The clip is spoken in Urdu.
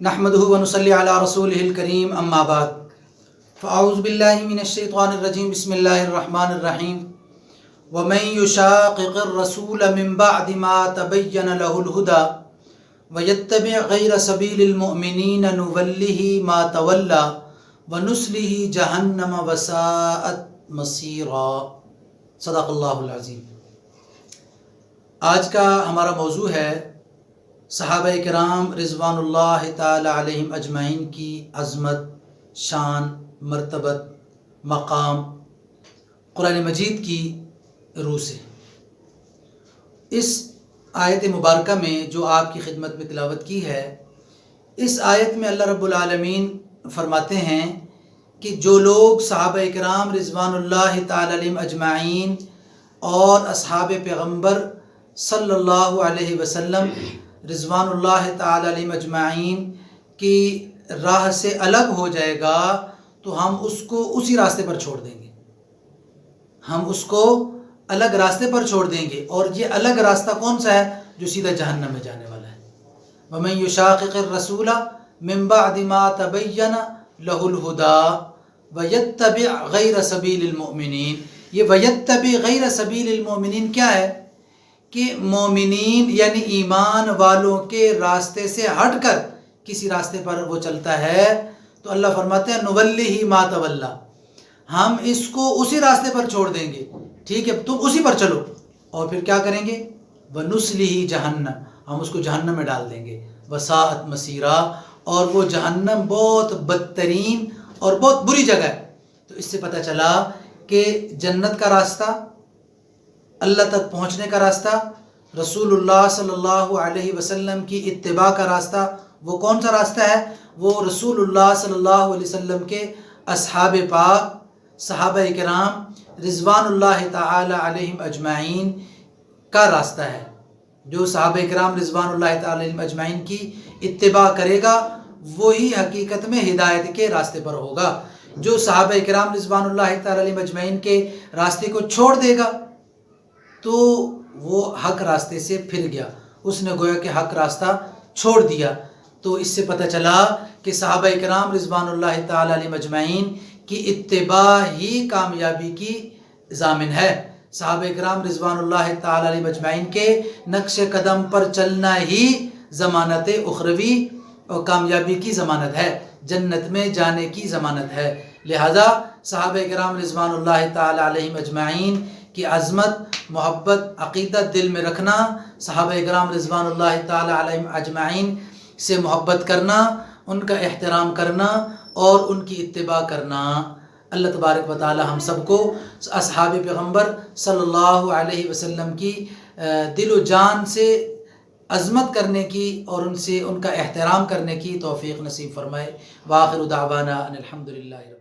نحمده ونصلي على رسوله الكريم اما بعد فاعوذ بالله من الشيطان الرجيم بسم الله الرحمن الرحيم ومن يشاقق الرسول من بعد ما تبين له الهدى ويتبع غير سبيل المؤمنين نوله ما تولى ونصله جهنم وساءت مصيرا صدق اللہ العظیم۔ آج کا ہمارا موضوع ہے صحابہ کرام رضوان اللہ تعالی علیہم اجمعین کی عظمت، شان، مرتبت، مقام قرآن مجید کی روح سے۔ اس آیت مبارکہ میں جو آپ کی خدمت میں تلاوت کی ہے، اس آیت میں اللہ رب العالمین فرماتے ہیں کہ جو لوگ صحابہ کرام رضوان اللہ تعالی علیہم اجمعین اور اصحاب پیغمبر صلی اللہ علیہ وسلم رضوان اللہ تعالی علیہم اجمعین کی راہ سے الگ ہو جائے گا تو ہم اس کو اسی راستے پر چھوڑ دیں گے، ہم اس کو الگ راستے پر چھوڑ دیں گے۔ اور یہ الگ راستہ کون سا ہے؟ جو سیدھا جہنم میں جانے والا ہے۔ وَمَن يُشَاقِقِ الرَّسُولَ مِن بَعْدِ مَا تَبَيَّنَ لَهُ الْهُدَى وَيَتَّبِعْ غَيْرَ سَبِيلِ الْمُؤْمِنِينَ۔ یہ وَيَتَّبِعْ غَيْرَ سَبِيلِ الْمُؤْمِنِينَ کیا ہے؟ کہ مومنین یعنی ایمان والوں کے راستے سے ہٹ کر کسی راستے پر وہ چلتا ہے تو اللہ فرماتے ہیں نُوَلِّهِ مَا تَوَلَّى، ہم اس کو اسی راستے پر چھوڑ دیں گے، ٹھیک ہے تم اسی پر چلو، اور پھر کیا کریں گے؟ وَنُصْلِهِ جَهَنَّمَ، ہم اس کو جہنم میں ڈال دیں گے، وَسَاءَتْ مَصِيرًا، اور وہ جہنم بہت بدترین اور بہت بری جگہ ہے۔ تو اس سے پتہ چلا کہ جنت کا راستہ، اللہ تک پہنچنے کا راستہ، رسول اللہ صلی اللہ علیہ وسلم کی اتباع کا راستہ، وہ کون سا راستہ ہے؟ وہ رسول اللہ صلی اللہ علیہ وسلم کے اصحاب پاک صحابہ کرام رضوان اللہ تعالی علیہم اجمعین کا راستہ ہے۔ جو صحابہ کرام رضوان اللہ تعالی علیہم اجمعین کی اتباع کرے گا وہی حقیقت میں ہدایت کے راستے پر ہوگا۔ جو صحابہ کرام رضوان اللہ تعالی علیہم اجمعین کے راستے کو چھوڑ دے گا تو وہ حق راستے سے پھر گیا، اس نے گویا کہ حق راستہ چھوڑ دیا۔ تو اس سے پتہ چلا کہ صحابہ کرام رضوان اللہ تعالی علیہم اجمعین کی اتباع ہی کامیابی کی ضامن ہے۔ صحابہ کرام رضوان اللہ تعالی علیہم اجمعین کے نقش قدم پر چلنا ہی ضمانت اخروی اور کامیابی کی ضمانت ہے، جنت میں جانے کی ضمانت ہے۔ لہذا صحابہ کرام رضوان اللہ تعالی علیہم اجمعین کی عظمت، محبت، عقیدت دل میں رکھنا، صحابہ کرام رضوان اللہ تعالی علیہم اجمعین سے محبت کرنا، ان کا احترام کرنا اور ان کی اتباع کرنا۔ اللہ تبارک و تعالی ہم سب کو اصحاب پیغمبر صلی اللہ علیہ وسلم کی دل و جان سے عظمت کرنے کی اور ان کا احترام کرنے کی توفیق نصیب فرمائے۔ وآخر دعوانا ان الحمد للہ۔